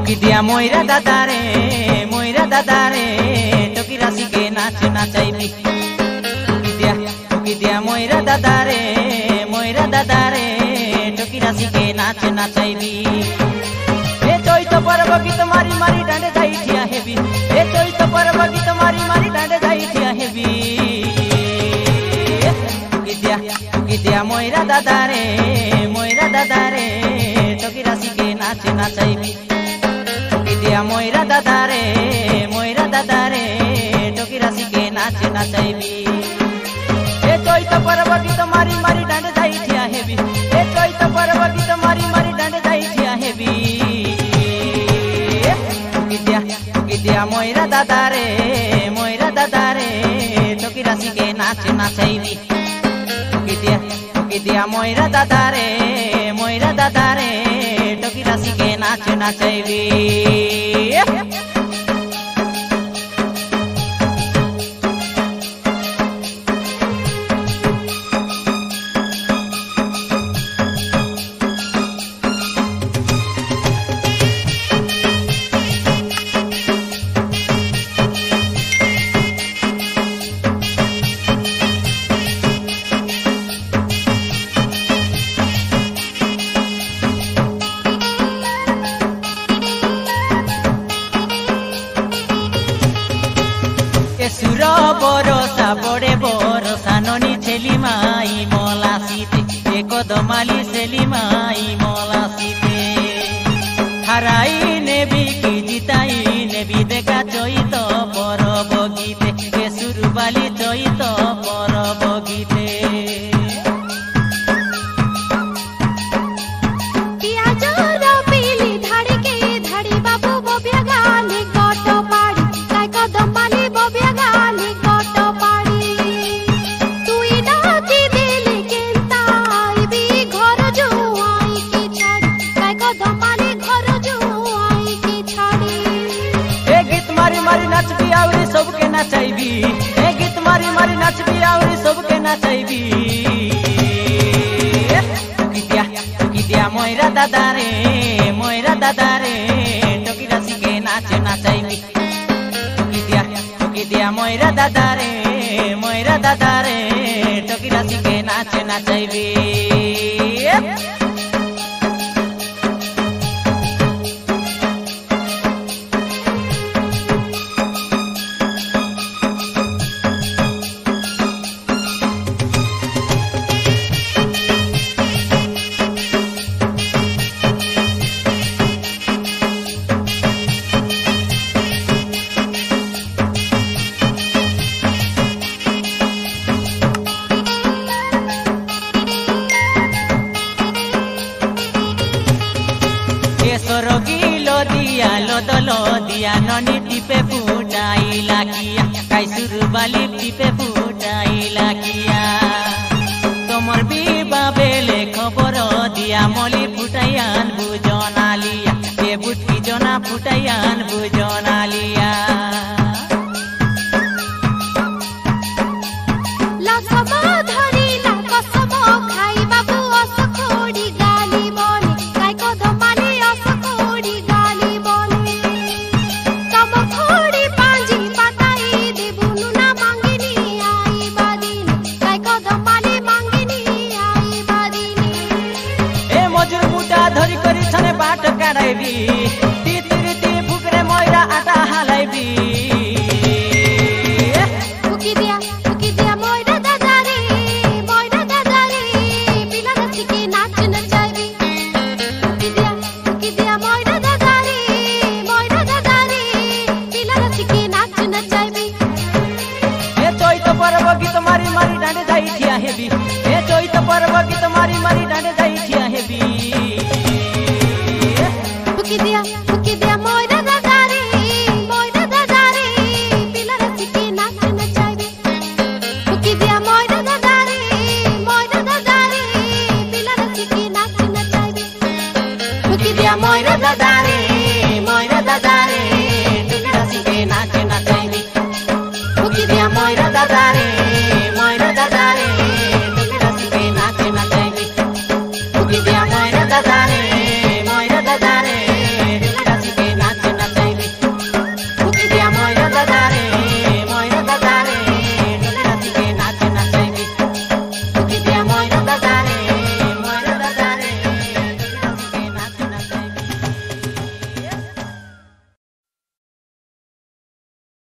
টুকি দিয়া ময়রা দাদারে টকি রাশিকে নাচ নাচাইবি। টুকি দিয়া ময়রা দাদারে টকি রাশিকে নাচ নাচাইবি। এ চৈত পর্ব গীত মারি মারি ডাঁডে যাই ঠিয়া হেবি। এ চৈত পর্ব গীত মারি মারি ডাঁডে যাই ঠিয়া হেবি। টুকি দিয়া ময়রা দাদারে টকি রাশিকে নাচ নাচাইবি। টুকি দিয়া ময়রা দাদারে টকি রাশিকে নাচ নাচাইবি। এ চৈত পর্ব গীত মারি মারি ডাঁডে যাই ঠিয়া হেবি। এ চৈত পর্ব গীত মারি মারি ডাঁডে যাই ঠিয়া হেবি। টুকি দিয়া ময়রা দাদারে টকি রাশিকে নাচ নাচাইবি। টুকি দিয়া ময়রা দাদারে টকি রাশিকে নাচ নাচাইবি। সুর বরসা বড়ে বরসা ননি ছেলি মাই মলাসিতে এ কদমালি ছেলি মাই মলাসিতে। হারাই নেবি কি জিতাই নেবি দেখা চৈত পরব গীতে এ সুরবালি চৈত পরব গীতে। सबके नचाइबी ए गीत मारी मारी नचबी आवरी सबके नचाइबी। टुकी दिया मयरा दादारे टकी राशिके नाच नाचाइबी। टुकी दिया मयरा दादारे टकी राशिके नाच नाचाइबी। दिया ननी टिपे फुटाइला किया काइसुर बाली टिपे फुटाइला किया। तोमर बिबा बेले खबर दिया मली फुटाइयान बुजना लिया ए बुटकी जना फुटाइयान बुजना लिया। बाट काढाइबी ती फुकरे मयरा आटा हालाइबी। टुकी दिया मयरा दादारे पिला राशिके नाच नचाइबी। टुकी दिया मयरा दादारे पिला राशिके नाच नचाइबी। ए चैत पर्व गीत मारी मारी डाँडे जाई ठिया हेबी। ए चैत पर्व गीत